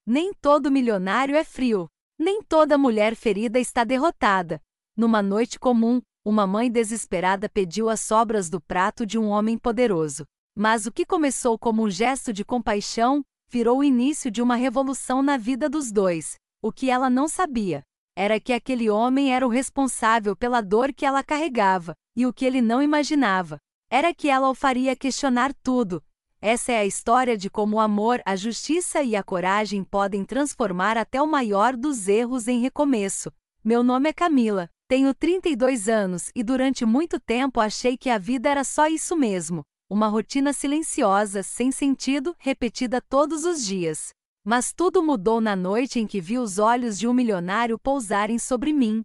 Nem todo milionário é frio. Nem toda mulher ferida está derrotada. Numa noite comum, uma mãe desesperada pediu as sobras do prato de um homem poderoso. Mas o que começou como um gesto de compaixão, virou o início de uma revolução na vida dos dois. O que ela não sabia era que aquele homem era o responsável pela dor que ela carregava, e o que ele não imaginava era que ela o faria questionar tudo. Essa é a história de como o amor, a justiça e a coragem podem transformar até o maior dos erros em recomeço. Meu nome é Camila, tenho 32 anos e durante muito tempo achei que a vida era só isso mesmo. Uma rotina silenciosa, sem sentido, repetida todos os dias. Mas tudo mudou na noite em que vi os olhos de um milionário pousarem sobre mim.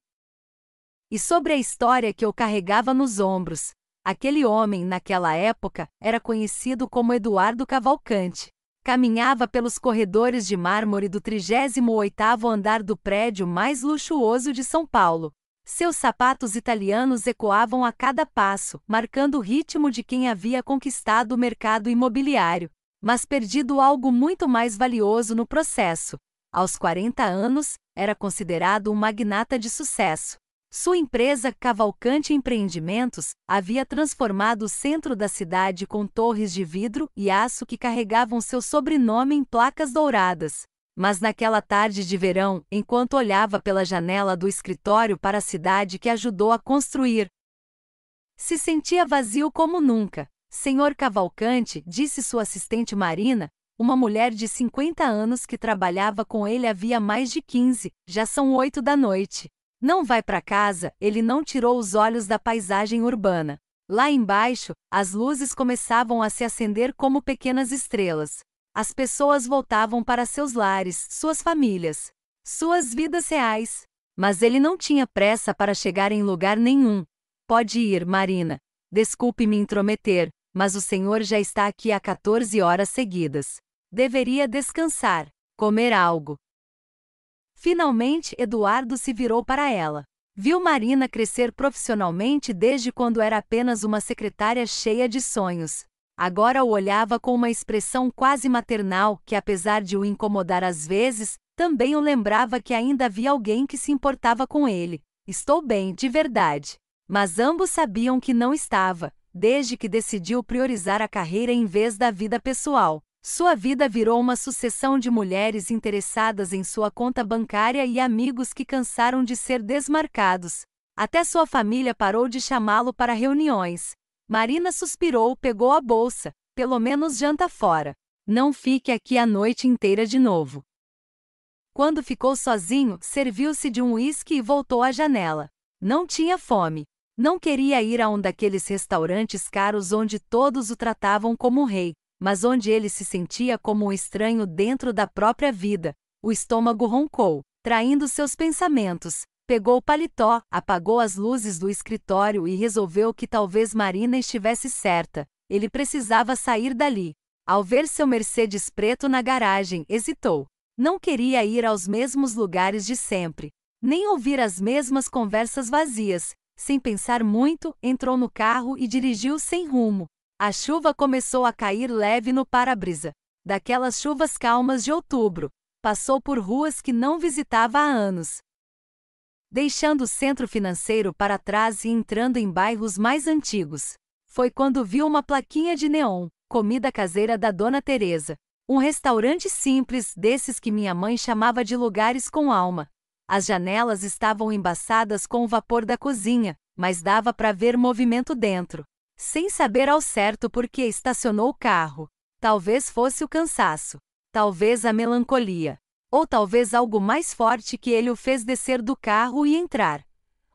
E sobre a história que eu carregava nos ombros. Aquele homem, naquela época, era conhecido como Eduardo Cavalcante. Caminhava pelos corredores de mármore do 38º andar do prédio mais luxuoso de São Paulo. Seus sapatos italianos ecoavam a cada passo, marcando o ritmo de quem havia conquistado o mercado imobiliário, mas perdido algo muito mais valioso no processo. Aos 40 anos, era considerado um magnata de sucesso. Sua empresa, Cavalcante Empreendimentos, havia transformado o centro da cidade com torres de vidro e aço que carregavam seu sobrenome em placas douradas. Mas naquela tarde de verão, enquanto olhava pela janela do escritório para a cidade que ajudou a construir, se sentia vazio como nunca. Senhor Cavalcante, disse sua assistente Marina, uma mulher de 50 anos que trabalhava com ele havia mais de 15, já são 8 da noite. Não vai para casa, ele não tirou os olhos da paisagem urbana. Lá embaixo, as luzes começavam a se acender como pequenas estrelas. As pessoas voltavam para seus lares, suas famílias, suas vidas reais. Mas ele não tinha pressa para chegar em lugar nenhum. Pode ir, Marina. Desculpe me intrometer, mas o senhor já está aqui há 14 horas seguidas. Deveria descansar, comer algo. Finalmente, Eduardo se virou para ela. Viu Marina crescer profissionalmente desde quando era apenas uma secretária cheia de sonhos. Agora o olhava com uma expressão quase maternal que, apesar de o incomodar às vezes, também o lembrava que ainda havia alguém que se importava com ele. Estou bem, de verdade. Mas ambos sabiam que não estava, desde que decidiu priorizar a carreira em vez da vida pessoal. Sua vida virou uma sucessão de mulheres interessadas em sua conta bancária e amigos que cansaram de ser desmarcados. Até sua família parou de chamá-lo para reuniões. Marina suspirou, pegou a bolsa. Pelo menos janta fora. Não fique aqui a noite inteira de novo. Quando ficou sozinho, serviu-se de um uísque e voltou à janela. Não tinha fome. Não queria ir a um daqueles restaurantes caros onde todos o tratavam como rei, mas onde ele se sentia como um estranho dentro da própria vida. O estômago roncou, traindo seus pensamentos. Pegou o paletó, apagou as luzes do escritório e resolveu que talvez Marina estivesse certa. Ele precisava sair dali. Ao ver seu Mercedes preto na garagem, hesitou. Não queria ir aos mesmos lugares de sempre, nem ouvir as mesmas conversas vazias. Sem pensar muito, entrou no carro e dirigiu sem rumo. A chuva começou a cair leve no para-brisa. Daquelas chuvas calmas de outubro. Passou por ruas que não visitava há anos, deixando o centro financeiro para trás e entrando em bairros mais antigos. Foi quando viu uma plaquinha de neon, comida caseira da Dona Teresa. Um restaurante simples, desses que minha mãe chamava de lugares com alma. As janelas estavam embaçadas com o vapor da cozinha, mas dava para ver movimento dentro. Sem saber ao certo por que estacionou o carro. Talvez fosse o cansaço. Talvez a melancolia. Ou talvez algo mais forte que ele o fez descer do carro e entrar.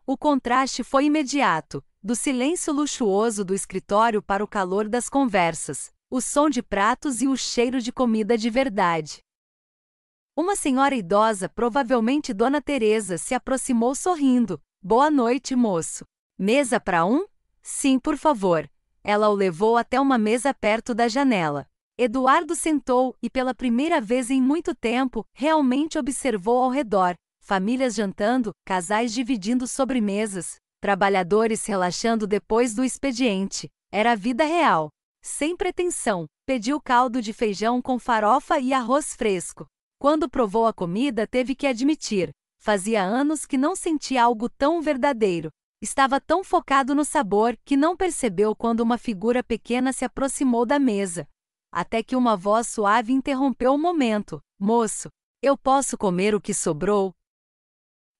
O contraste foi imediato, do silêncio luxuoso do escritório para o calor das conversas, o som de pratos e o cheiro de comida de verdade. Uma senhora idosa, provavelmente Dona Teresa, se aproximou sorrindo. Boa noite, moço. Mesa para um? Sim, por favor. Ela o levou até uma mesa perto da janela. Eduardo sentou e, pela primeira vez em muito tempo, realmente observou ao redor. Famílias jantando, casais dividindo sobremesas, trabalhadores relaxando depois do expediente. Era a vida real. Sem pretensão, pediu caldo de feijão com farofa e arroz fresco. Quando provou a comida, teve que admitir: fazia anos que não sentia algo tão verdadeiro. Estava tão focado no sabor que não percebeu quando uma figura pequena se aproximou da mesa. Até que uma voz suave interrompeu o momento: Moço, eu posso comer o que sobrou?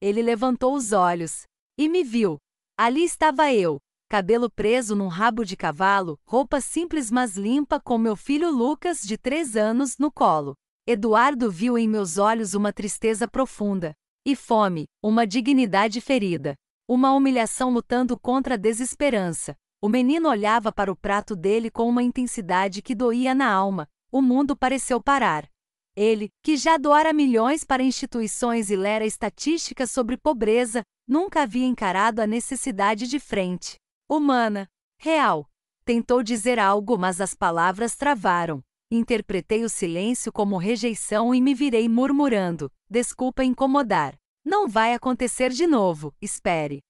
Ele levantou os olhos e me viu. Ali estava eu, cabelo preso num rabo de cavalo, roupa simples mas limpa, com meu filho Lucas, de 3 anos, no colo. Eduardo viu em meus olhos uma tristeza profunda. E fome, uma dignidade ferida. Uma humilhação lutando contra a desesperança. O menino olhava para o prato dele com uma intensidade que doía na alma. O mundo pareceu parar. Ele, que já doara milhões para instituições e lera estatísticas sobre pobreza, nunca havia encarado a necessidade de frente. Humana, real. Tentou dizer algo, mas as palavras travaram. Interpretei o silêncio como rejeição e me virei murmurando: desculpa incomodar. Não vai acontecer de novo, espere.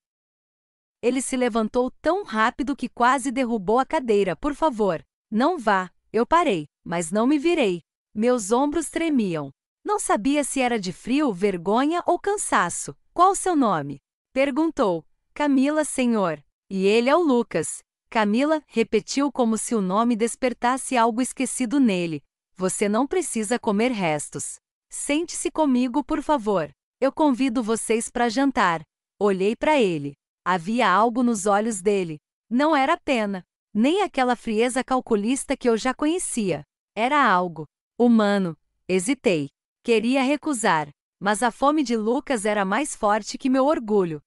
Ele se levantou tão rápido que quase derrubou a cadeira. Por favor, não vá. Eu parei, mas não me virei. Meus ombros tremiam. Não sabia se era de frio, vergonha ou cansaço. Qual seu nome? Perguntou. Camila, senhor. E ele é o Lucas. Camila, repetiu como se o nome despertasse algo esquecido nele. Você não precisa comer restos. Sente-se comigo, por favor. Eu convido vocês para jantar. Olhei para ele. Havia algo nos olhos dele. Não era pena, nem aquela frieza calculista que eu já conhecia. Era algo humano. Hesitei. Queria recusar, mas a fome de Lucas era mais forte que meu orgulho.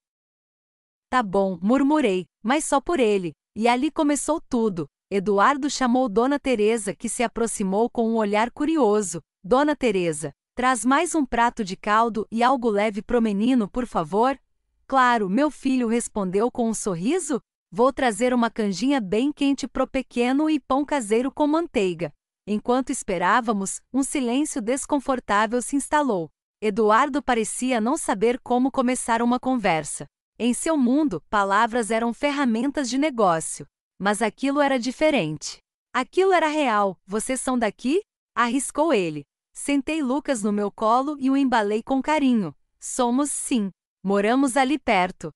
Tá bom, murmurei, mas só por ele. E ali começou tudo. Eduardo chamou Dona Teresa, que se aproximou com um olhar curioso. Dona Teresa, traz mais um prato de caldo e algo leve pro menino, por favor? Claro, meu filho respondeu com um sorriso. Vou trazer uma canjinha bem quente pro pequeno e pão caseiro com manteiga. Enquanto esperávamos, um silêncio desconfortável se instalou. Eduardo parecia não saber como começar uma conversa. Em seu mundo, palavras eram ferramentas de negócio. Mas aquilo era diferente. Aquilo era real. Vocês são daqui? Arriscou ele. Sentei Lucas no meu colo e o embalei com carinho. Somos, sim. Moramos ali perto.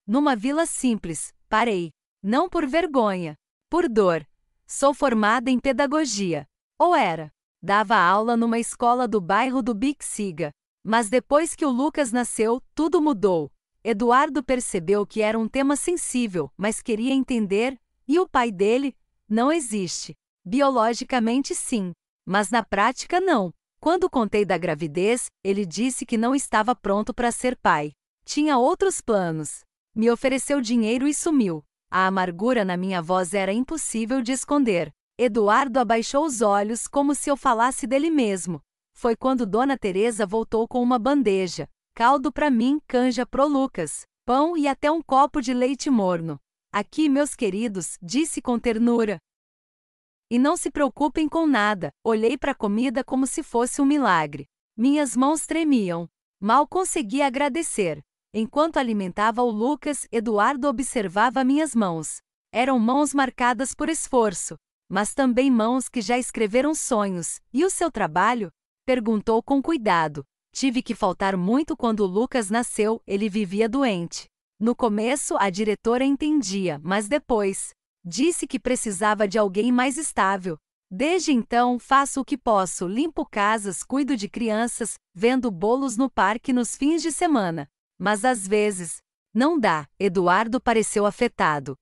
Numa vila simples. Parei. Não por vergonha. Por dor. Sou formada em pedagogia. Ou era. Dava aula numa escola do bairro do Bixiga. Mas depois que o Lucas nasceu, tudo mudou. Eduardo percebeu que era um tema sensível, mas queria entender. E o pai dele? Não existe. Biologicamente sim, mas na prática não. Quando contei da gravidez, ele disse que não estava pronto para ser pai. Tinha outros planos. Me ofereceu dinheiro e sumiu. A amargura na minha voz era impossível de esconder. Eduardo abaixou os olhos como se eu falasse dele mesmo. Foi quando Dona Teresa voltou com uma bandeja. Caldo para mim, canja pro Lucas, pão e até um copo de leite morno. Aqui, meus queridos, disse com ternura. E não se preocupem com nada. Olhei para a comida como se fosse um milagre. Minhas mãos tremiam. Mal conseguia agradecer. Enquanto alimentava o Lucas, Eduardo observava minhas mãos. Eram mãos marcadas por esforço, mas também mãos que já escreveram sonhos. E o seu trabalho? Perguntou com cuidado. Tive que faltar muito quando o Lucas nasceu, ele vivia doente. No começo, a diretora entendia, mas depois disse que precisava de alguém mais estável. Desde então, faço o que posso, limpo casas, cuido de crianças, vendo bolos no parque nos fins de semana. Mas às vezes, não dá. Eduardo pareceu afetado.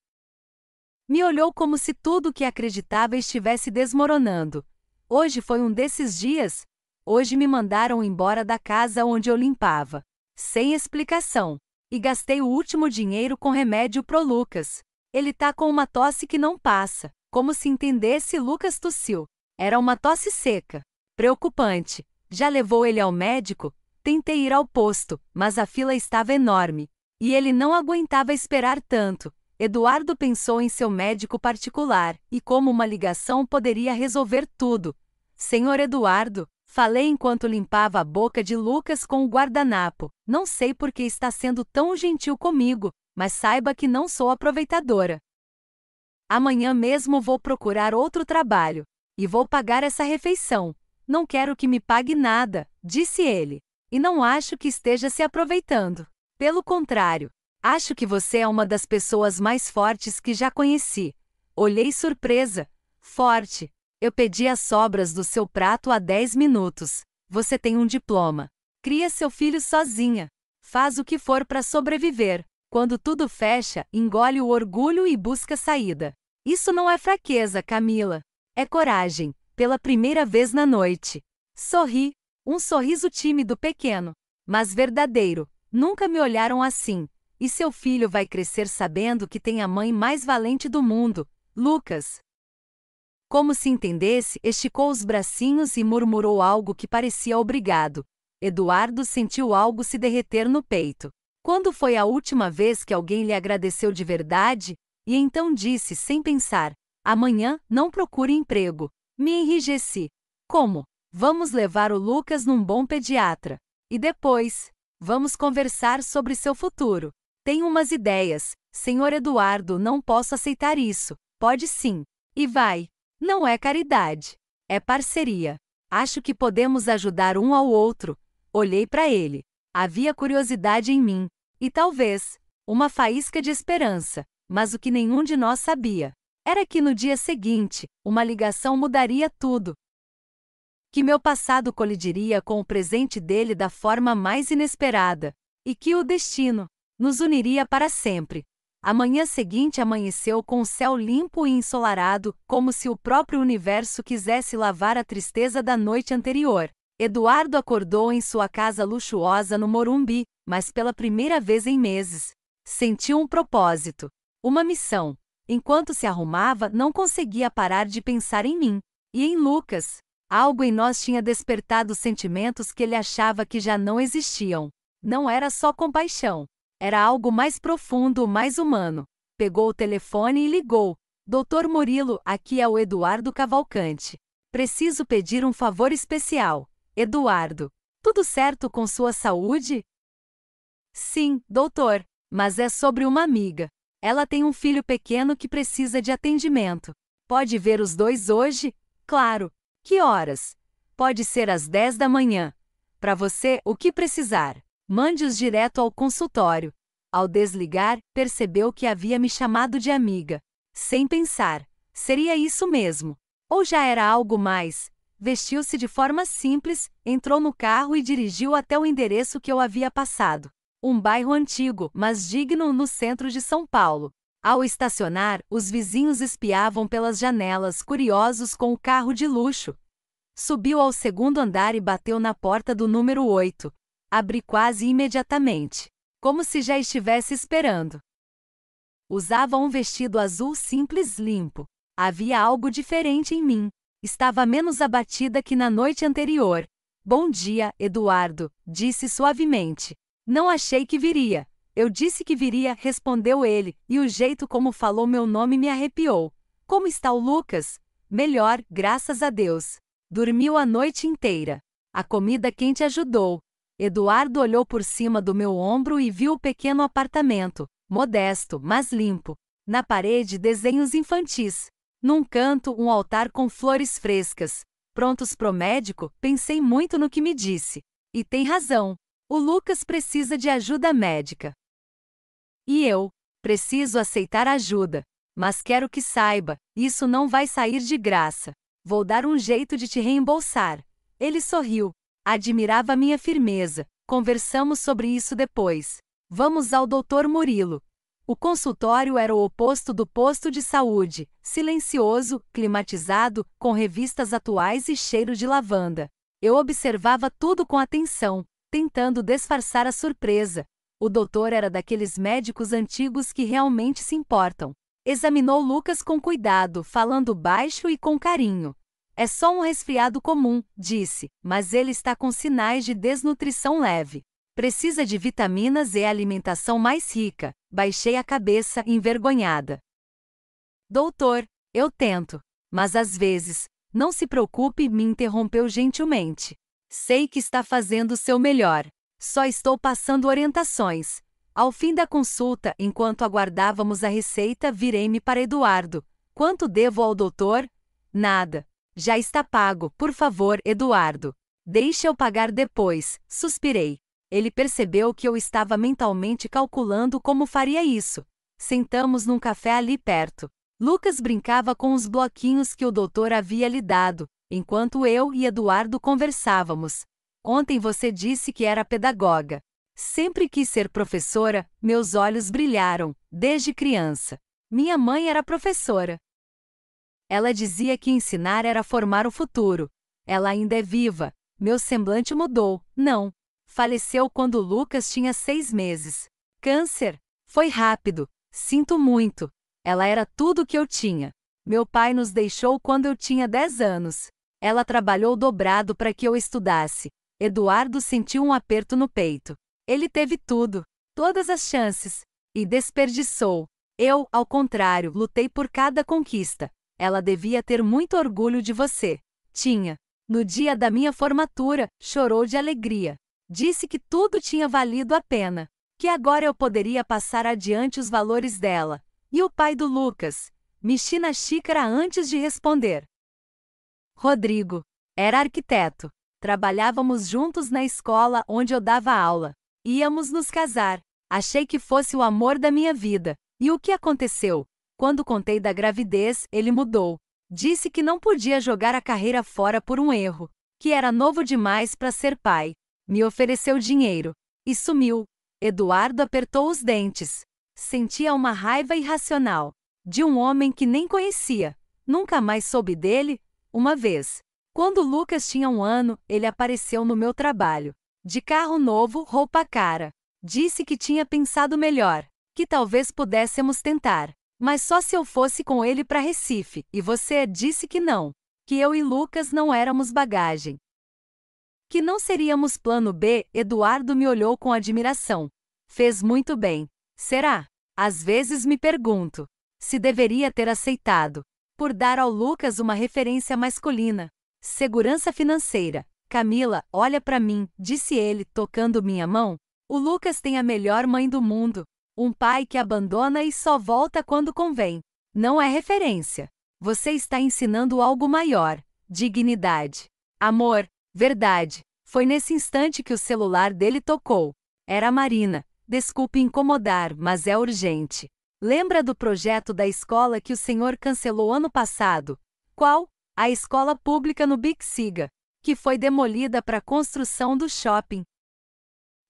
Me olhou como se tudo o que acreditava estivesse desmoronando. Hoje foi um desses dias. Hoje me mandaram embora da casa onde eu limpava. Sem explicação. E gastei o último dinheiro com remédio pro Lucas. Ele tá com uma tosse que não passa. Como se entendesse, Lucas tossiu. Era uma tosse seca. Preocupante. Já levou ele ao médico? Tentei ir ao posto, mas a fila estava enorme. E ele não aguentava esperar tanto. Eduardo pensou em seu médico particular, e como uma ligação poderia resolver tudo. Senhor Eduardo, falei enquanto limpava a boca de Lucas com o guardanapo. Não sei por que está sendo tão gentil comigo, mas saiba que não sou aproveitadora. Amanhã mesmo vou procurar outro trabalho. E vou pagar essa refeição. Não quero que me pague nada, disse ele. E não acho que esteja se aproveitando. Pelo contrário, acho que você é uma das pessoas mais fortes que já conheci. Olhei surpresa. Forte. Eu pedi as sobras do seu prato há 10 minutos. Você tem um diploma. Cria seu filho sozinha. Faz o que for para sobreviver. Quando tudo fecha, engole o orgulho e busca saída. Isso não é fraqueza, Camila. É coragem, pela primeira vez na noite. Sorri. Um sorriso tímido pequeno, mas verdadeiro. Nunca me olharam assim. E seu filho vai crescer sabendo que tem a mãe mais valente do mundo, Lucas. Como se entendesse, esticou os bracinhos e murmurou algo que parecia obrigado. Eduardo sentiu algo se derreter no peito. Quando foi a última vez que alguém lhe agradeceu de verdade? E então disse sem pensar: amanhã não procure emprego. Me enrijeci. Como? Vamos levar o Lucas num bom pediatra. E depois, vamos conversar sobre seu futuro. Tenho umas ideias. Senhor Eduardo, não posso aceitar isso. Pode sim. E vai. Não é caridade. É parceria. Acho que podemos ajudar um ao outro. Olhei para ele. Havia curiosidade em mim. E talvez uma faísca de esperança. Mas o que nenhum de nós sabia era que no dia seguinte, uma ligação mudaria tudo. Que meu passado colidiria com o presente dele da forma mais inesperada. E que o destino nos uniria para sempre. A manhã seguinte amanheceu com o céu limpo e ensolarado, como se o próprio universo quisesse lavar a tristeza da noite anterior. Eduardo acordou em sua casa luxuosa no Morumbi, mas pela primeira vez em meses. Sentiu um propósito. Uma missão. Enquanto se arrumava, não conseguia parar de pensar em mim. E em Lucas. Algo em nós tinha despertado sentimentos que ele achava que já não existiam. Não era só compaixão. Era algo mais profundo, mais humano. Pegou o telefone e ligou. Doutor Murilo, aqui é o Eduardo Cavalcante. Preciso pedir um favor especial. Eduardo, tudo certo com sua saúde? Sim, doutor, mas é sobre uma amiga. Ela tem um filho pequeno que precisa de atendimento. Pode ver os dois hoje? Claro. Que horas? Pode ser às 10 da manhã. Para você, o que precisar. Mande-os direto ao consultório. Ao desligar, percebeu que havia me chamado de amiga. Sem pensar. Seria isso mesmo. Ou já era algo mais? Vestiu-se de forma simples, entrou no carro e dirigiu até o endereço que eu havia passado. Um bairro antigo, mas digno no centro de São Paulo. Ao estacionar, os vizinhos espiavam pelas janelas, curiosos com o carro de luxo. Subiu ao segundo andar e bateu na porta do número 8. Abri quase imediatamente, como se já estivesse esperando. Usava um vestido azul simples limpo. Havia algo diferente em mim. Estava menos abatida que na noite anterior. Bom dia, Eduardo, disse suavemente. Não achei que viria. Eu disse que viria, respondeu ele, e o jeito como falou meu nome me arrepiou. Como está o Lucas? Melhor, graças a Deus. Dormiu a noite inteira. A comida quente ajudou. Eduardo olhou por cima do meu ombro e viu o pequeno apartamento, modesto, mas limpo. Na parede, desenhos infantis. Num canto, um altar com flores frescas. Prontos pro médico, pensei muito no que me disse. E tem razão. O Lucas precisa de ajuda médica. E eu preciso aceitar ajuda. Mas quero que saiba, isso não vai sair de graça. Vou dar um jeito de te reembolsar. Ele sorriu. Admirava minha firmeza. Conversamos sobre isso depois. Vamos ao Dr. Murilo. O consultório era o oposto do posto de saúde, silencioso, climatizado, com revistas atuais e cheiro de lavanda. Eu observava tudo com atenção, tentando disfarçar a surpresa. O doutor era daqueles médicos antigos que realmente se importam. Examinou Lucas com cuidado, falando baixo e com carinho. É só um resfriado comum, disse, mas ele está com sinais de desnutrição leve. Precisa de vitaminas e alimentação mais rica. Baixei a cabeça, envergonhada. Doutor, eu tento. Mas às vezes, não se preocupe, me interrompeu gentilmente. Sei que está fazendo o seu melhor. Só estou passando orientações. Ao fim da consulta, enquanto aguardávamos a receita, virei-me para Eduardo. Quanto devo ao doutor? Nada. Já está pago, por favor, Eduardo. Deixe eu pagar depois, suspirei. Ele percebeu que eu estava mentalmente calculando como faria isso. Sentamos num café ali perto. Lucas brincava com os bloquinhos que o doutor havia lhe dado, enquanto eu e Eduardo conversávamos. Ontem você disse que era pedagoga. Sempre quis ser professora, meus olhos brilharam, desde criança. Minha mãe era professora. Ela dizia que ensinar era formar o futuro. Ela ainda é viva. Meu semblante mudou. Não. Faleceu quando Lucas tinha 6 meses. Câncer? Foi rápido. Sinto muito. Ela era tudo o que eu tinha. Meu pai nos deixou quando eu tinha 10 anos. Ela trabalhou dobrado para que eu estudasse. Eduardo sentiu um aperto no peito. Ele teve tudo, todas as chances, e desperdiçou. Eu, ao contrário, lutei por cada conquista. Ela devia ter muito orgulho de você. Tinha. No dia da minha formatura, chorou de alegria. Disse que tudo tinha valido a pena. Que agora eu poderia passar adiante os valores dela. E o pai do Lucas? Mexi na xícara antes de responder. Rodrigo. Era arquiteto. Trabalhávamos juntos na escola onde eu dava aula. Íamos nos casar. Achei que fosse o amor da minha vida. E o que aconteceu? Quando contei da gravidez, ele mudou. Disse que não podia jogar a carreira fora por um erro. Que era novo demais para ser pai. Me ofereceu dinheiro. E sumiu. Eduardo apertou os dentes. Sentia uma raiva irracional. De um homem que nem conhecia. Nunca mais soube dele. Uma vez. Quando Lucas tinha 1 ano, ele apareceu no meu trabalho. De carro novo, roupa cara. Disse que tinha pensado melhor. Que talvez pudéssemos tentar. Mas só se eu fosse com ele para Recife, e você disse que não. Que eu e Lucas não éramos bagagem. Que não seríamos plano B, Eduardo me olhou com admiração. Fez muito bem. Será? Às vezes me pergunto. Se deveria ter aceitado. Por dar ao Lucas uma referência masculina. Segurança financeira. Camila, olha para mim, disse ele, tocando minha mão. O Lucas tem a melhor mãe do mundo. Um pai que abandona e só volta quando convém. Não é referência. Você está ensinando algo maior. Dignidade. Amor. Verdade. Foi nesse instante que o celular dele tocou. Era a Marina. Desculpe incomodar, mas é urgente. Lembra do projeto da escola que o senhor cancelou ano passado? Qual? A escola pública no Bixiga, que foi demolida para a construção do shopping.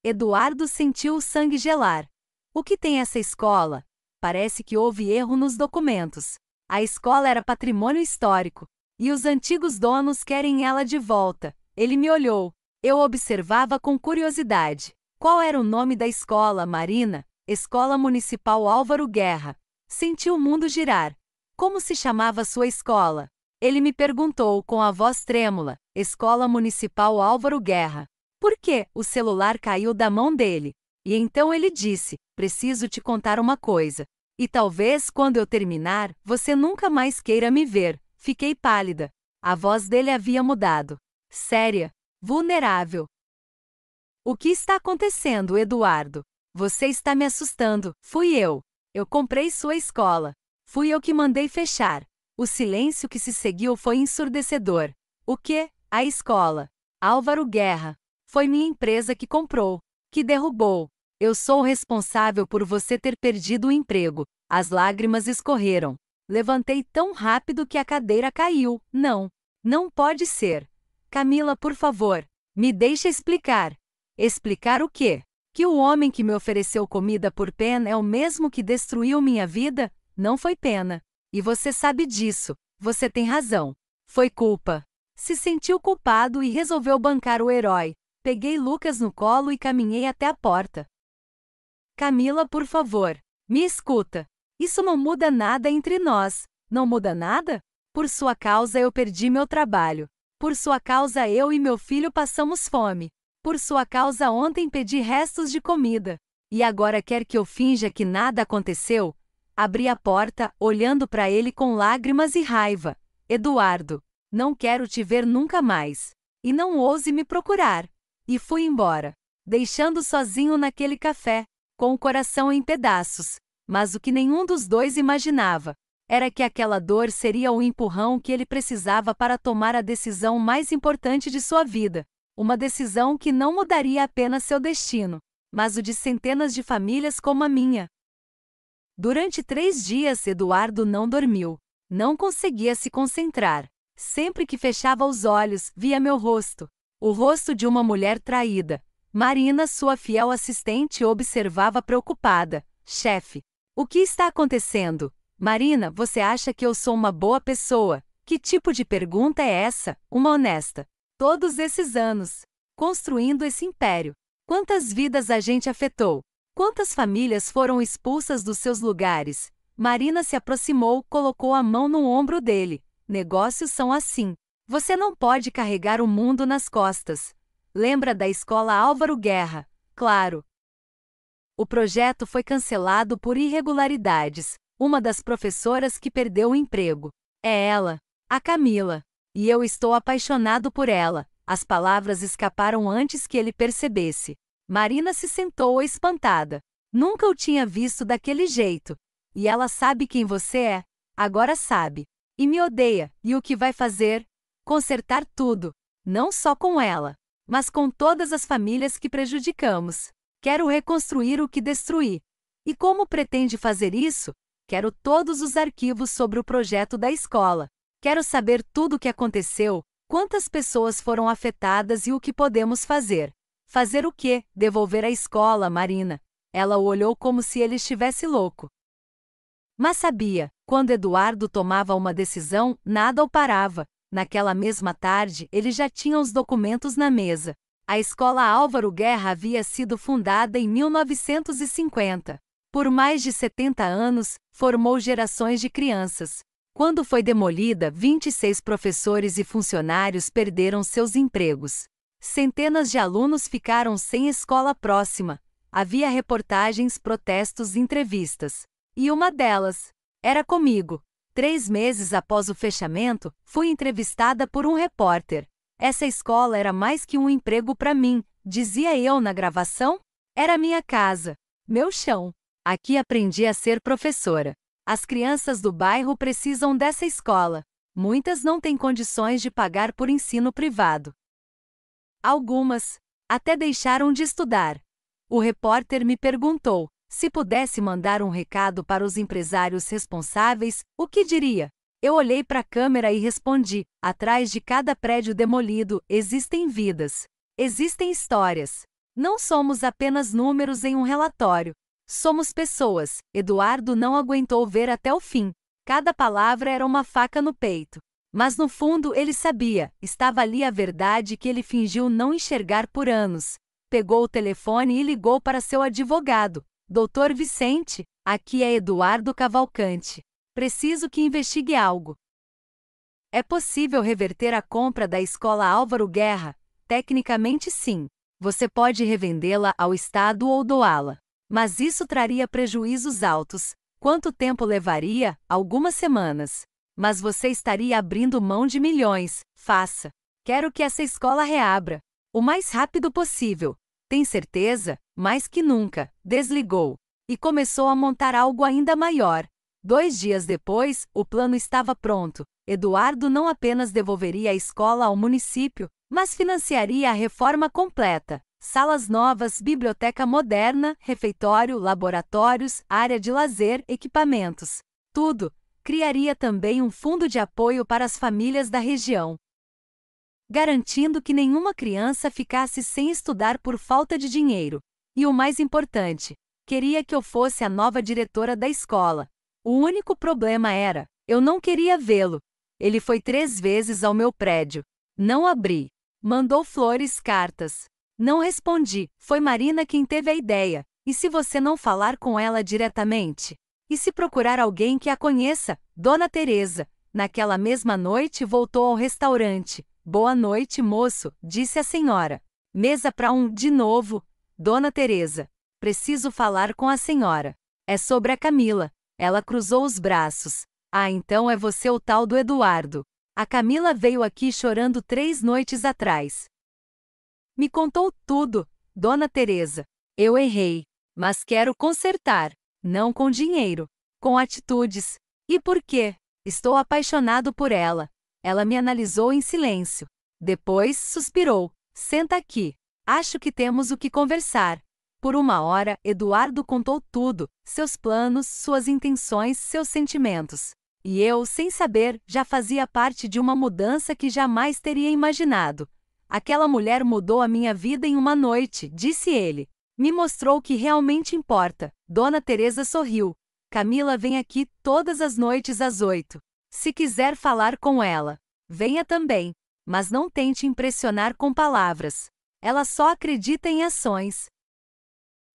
Eduardo sentiu o sangue gelar. O que tem essa escola? Parece que houve erro nos documentos. A escola era patrimônio histórico. E os antigos donos querem ela de volta. Ele me olhou. Eu observava com curiosidade. Qual era o nome da escola, Marina? Escola Municipal Álvaro Guerra. Senti o mundo girar. Como se chamava sua escola? Ele me perguntou com a voz trêmula. Escola Municipal Álvaro Guerra. Por quê? O celular caiu da mão dele. E então ele disse, preciso te contar uma coisa. E talvez, quando eu terminar, você nunca mais queira me ver. Fiquei pálida. A voz dele havia mudado. Séria. Vulnerável. O que está acontecendo, Eduardo? Você está me assustando. Fui eu. Eu comprei sua escola. Fui eu que mandei fechar. O silêncio que se seguiu foi ensurdecedor. O quê? A escola. Álvaro Guerra. Foi minha empresa que comprou. Que derrubou. Eu sou o responsável por você ter perdido o emprego. As lágrimas escorreram. Levantei tão rápido que a cadeira caiu. Não. Não pode ser. Camila, por favor. Me deixa explicar. Explicar o quê? Que o homem que me ofereceu comida por pena é o mesmo que destruiu minha vida? Não foi pena. E você sabe disso. Você tem razão. Foi culpa. Se sentiu culpado e resolveu bancar o herói. Peguei Lucas no colo e caminhei até a porta. Camila, por favor. Me escuta. Isso não muda nada entre nós. Não muda nada? Por sua causa eu perdi meu trabalho. Por sua causa eu e meu filho passamos fome. Por sua causa ontem pedi restos de comida. E agora quer que eu finja que nada aconteceu? Abri a porta, olhando para ele com lágrimas e raiva. Eduardo, não quero te ver nunca mais. E não ouse me procurar. E fui embora, deixando sozinho naquele café, com o coração em pedaços. Mas o que nenhum dos dois imaginava. era que aquela dor seria o empurrão que ele precisava para tomar a decisão mais importante de sua vida. Uma decisão que não mudaria apenas seu destino, mas o de centenas de famílias como a minha. Durante 3 dias, Eduardo não dormiu. Não conseguia se concentrar. Sempre que fechava os olhos, via meu rosto. O rosto de uma mulher traída. Marina, sua fiel assistente, observava preocupada. Chefe, o que está acontecendo? Marina, você acha que eu sou uma boa pessoa? Que tipo de pergunta é essa? Uma honesta. Todos esses anos, construindo esse império. Quantas vidas a gente afetou? Quantas famílias foram expulsas dos seus lugares? Marina se aproximou, colocou a mão no ombro dele. Negócios são assim. Você não pode carregar o mundo nas costas. Lembra da escola Álvaro Guerra? Claro. O projeto foi cancelado por irregularidades. Uma das professoras que perdeu o emprego. É ela, a Camila. E eu estou apaixonado por ela. As palavras escaparam antes que ele percebesse. Marina se sentou espantada. Nunca o tinha visto daquele jeito. E ela sabe quem você é. Agora sabe. E me odeia. E o que vai fazer? Consertar tudo. Não só com ela, mas com todas as famílias que prejudicamos. Quero reconstruir o que destruí. E como pretende fazer isso? Quero todos os arquivos sobre o projeto da escola. Quero saber tudo o que aconteceu, quantas pessoas foram afetadas e o que podemos fazer. Fazer o quê? Devolver a escola, Marina. Ela o olhou como se ele estivesse louco. Mas sabia, quando Eduardo tomava uma decisão, nada o parava. Naquela mesma tarde, ele já tinha os documentos na mesa. A escola Álvaro Guerra havia sido fundada em 1950. Por mais de 70 anos, formou gerações de crianças. Quando foi demolida, 26 professores e funcionários perderam seus empregos. Centenas de alunos ficaram sem escola próxima. Havia reportagens, protestos e entrevistas. E uma delas era comigo. 3 meses após o fechamento, fui entrevistada por um repórter. Essa escola era mais que um emprego para mim, dizia eu na gravação. Era minha casa, meu chão. Aqui aprendi a ser professora. As crianças do bairro precisam dessa escola. Muitas não têm condições de pagar por ensino privado. Algumas até deixaram de estudar. O repórter me perguntou se pudesse mandar um recado para os empresários responsáveis, o que diria? Eu olhei para a câmera e respondi: atrás de cada prédio demolido existem vidas. Existem histórias. Não somos apenas números em um relatório. Somos pessoas. Eduardo não aguentou ver até o fim. Cada palavra era uma faca no peito. Mas no fundo ele sabia, estava ali a verdade que ele fingiu não enxergar por anos. Pegou o telefone e ligou para seu advogado. Doutor Vicente, aqui é Eduardo Cavalcante. Preciso que investigue algo. É possível reverter a compra da escola Álvaro Guerra? Tecnicamente sim. Você pode revendê-la ao Estado ou doá-la. Mas isso traria prejuízos altos. Quanto tempo levaria? Algumas semanas. Mas você estaria abrindo mão de milhões. Faça. Quero que essa escola reabra. O mais rápido possível. Tem certeza? Mais que nunca. Desligou. E começou a montar algo ainda maior. 2 dias depois, o plano estava pronto. Eduardo não apenas devolveria a escola ao município, mas financiaria a reforma completa. Salas novas, biblioteca moderna, refeitório, laboratórios, área de lazer, equipamentos. Tudo. Criaria também um fundo de apoio para as famílias da região, garantindo que nenhuma criança ficasse sem estudar por falta de dinheiro. E o mais importante, queria que eu fosse a nova diretora da escola. O único problema era, eu não queria vê-lo. Ele foi 3 vezes ao meu prédio. Não abri. Mandou flores, cartas. Não respondi. Foi Marina quem teve a ideia. E se você não falar com ela diretamente? E se procurar alguém que a conheça? Dona Teresa. Naquela mesma noite voltou ao restaurante. Boa noite, moço, disse a senhora. Mesa para um, de novo. Dona Teresa. Preciso falar com a senhora. É sobre a Camila. Ela cruzou os braços. Ah, então é você o tal do Eduardo. A Camila veio aqui chorando 3 noites atrás. Me contou tudo, Dona Teresa. Eu errei, mas quero consertar. Não com dinheiro, com atitudes. E por quê? Estou apaixonado por ela. Ela me analisou em silêncio. Depois, suspirou. Senta aqui. Acho que temos o que conversar. Por 1 hora, Eduardo contou tudo: seus planos, suas intenções, seus sentimentos. E eu, sem saber, já fazia parte de uma mudança que jamais teria imaginado. Aquela mulher mudou a minha vida em uma noite, disse ele. Me mostrou o que realmente importa. Dona Teresa sorriu. Camila vem aqui todas as noites às 8. Se quiser falar com ela, venha também. Mas não tente impressionar com palavras. Ela só acredita em ações.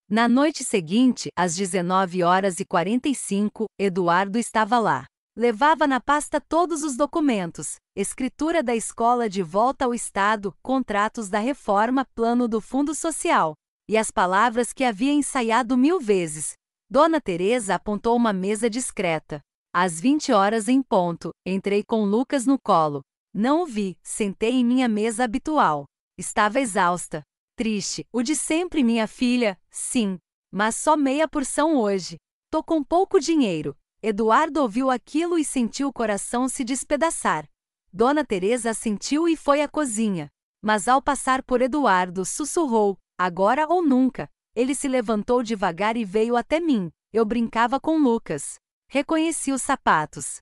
Na noite seguinte, às 19h45, Eduardo estava lá. Levava na pasta todos os documentos: escritura da escola de volta ao estado, contratos da reforma, plano do Fundo Social. E as palavras que havia ensaiado 1000 vezes. Dona Teresa apontou uma mesa discreta. Às 20 horas em ponto, entrei com Lucas no colo. Não o vi, sentei em minha mesa habitual. Estava exausta. Triste, o de sempre, minha filha, sim. Mas só meia porção hoje. Tô com pouco dinheiro. Eduardo ouviu aquilo e sentiu o coração se despedaçar. Dona Teresa assentiu e foi à cozinha. Mas ao passar por Eduardo, sussurrou: agora ou nunca. Ele se levantou devagar e veio até mim. Eu brincava com Lucas. Reconheci os sapatos.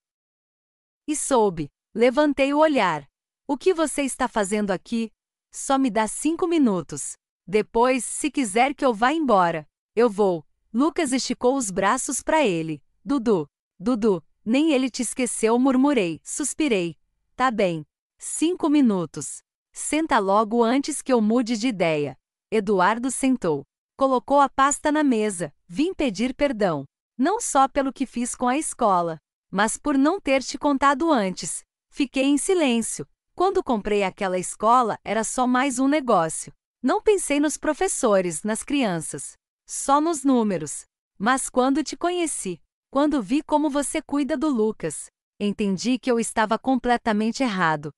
E soube. Levantei o olhar. O que você está fazendo aqui? Só me dá 5 minutos. Depois, se quiser que eu vá embora, eu vou. Lucas esticou os braços para ele. Dudu. Dudu, nem ele te esqueceu, murmurei, suspirei. Tá bem. 5 minutos. Senta logo antes que eu mude de ideia. Eduardo sentou. Colocou a pasta na mesa. Vim pedir perdão. Não só pelo que fiz com a escola, mas por não ter te contado antes. Fiquei em silêncio. Quando comprei aquela escola, era só mais um negócio. Não pensei nos professores, nas crianças. Só nos números. Mas quando te conheci, quando vi como você cuida do Lucas, entendi que eu estava completamente errado.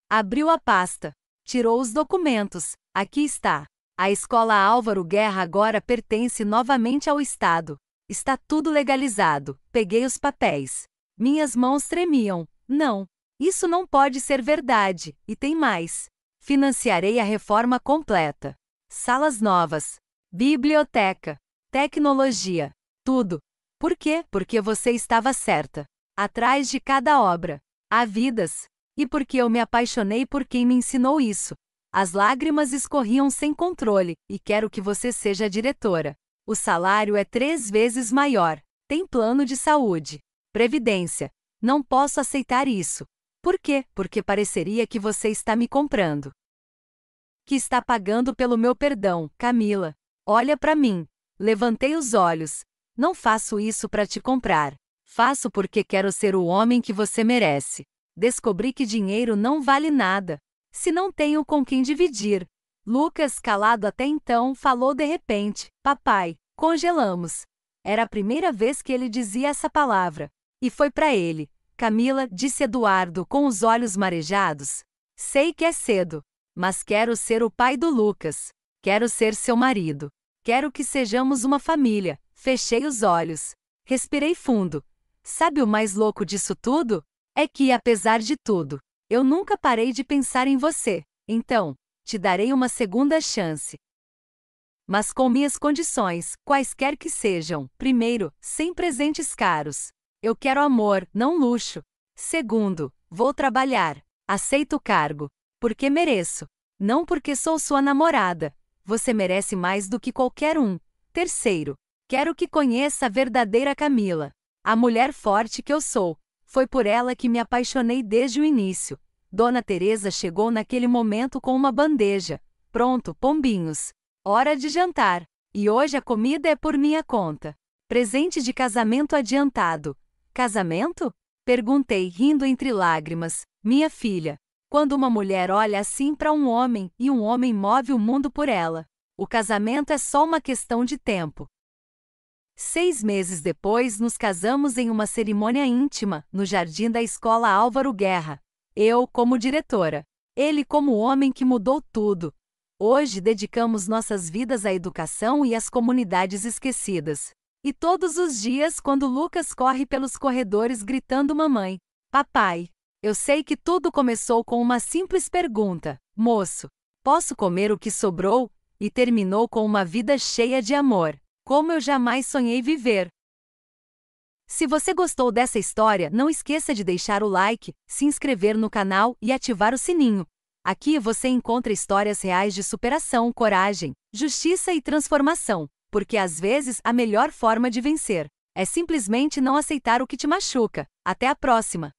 Abriu a pasta. Tirou os documentos. Aqui está. A escola Álvaro Guerra agora pertence novamente ao Estado. Está tudo legalizado. Peguei os papéis. Minhas mãos tremiam. Não. Isso não pode ser verdade. E tem mais. Financiarei a reforma completa. Salas novas. Biblioteca. Tecnologia. Tudo. Por quê? Porque você estava certa. Atrás de cada obra. Há vidas. E porque eu me apaixonei por quem me ensinou isso. As lágrimas escorriam sem controle, e quero que você seja a diretora. O salário é 3 vezes maior. Tem plano de saúde. Previdência. Não posso aceitar isso. Por quê? Porque pareceria que você está me comprando. Que está pagando pelo meu perdão, Camila. Olha para mim. Levantei os olhos. Não faço isso para te comprar. Faço porque quero ser o homem que você merece. Descobri que dinheiro não vale nada. Se não tenho com quem dividir. Lucas, calado até então, falou de repente: papai, congelamos. Era a primeira vez que ele dizia essa palavra. E foi para ele. Camila, disse Eduardo com os olhos marejados. Sei que é cedo, mas quero ser o pai do Lucas. Quero ser seu marido. Quero que sejamos uma família. Fechei os olhos. Respirei fundo. Sabe o mais louco disso tudo? É que, apesar de tudo, eu nunca parei de pensar em você. Então, te darei uma segunda chance. Mas com minhas condições, quaisquer que sejam. Primeiro, sem presentes caros. Eu quero amor, não luxo. Segundo, vou trabalhar. Aceito o cargo. Porque mereço. Não porque sou sua namorada. Você merece mais do que qualquer um. Terceiro, quero que conheça a verdadeira Camila. A mulher forte que eu sou. Foi por ela que me apaixonei desde o início. Dona Teresa chegou naquele momento com uma bandeja. Pronto, pombinhos. Hora de jantar. E hoje a comida é por minha conta. Presente de casamento adiantado. Casamento? Perguntei, rindo entre lágrimas. Minha filha, quando uma mulher olha assim para um homem e um homem move o mundo por ela, o casamento é só uma questão de tempo. 6 meses depois, nos casamos em uma cerimônia íntima, no jardim da escola Álvaro Guerra. Eu, como diretora. Ele, como o homem que mudou tudo. Hoje dedicamos nossas vidas à educação e às comunidades esquecidas. E todos os dias quando Lucas corre pelos corredores gritando mamãe, papai. Eu sei que tudo começou com uma simples pergunta: moço, posso comer o que sobrou? E terminou com uma vida cheia de amor, como eu jamais sonhei viver. Se você gostou dessa história, não esqueça de deixar o like, se inscrever no canal e ativar o sininho. Aqui você encontra histórias reais de superação, coragem, justiça e transformação, porque às vezes a melhor forma de vencer é simplesmente não aceitar o que te machuca. Até a próxima!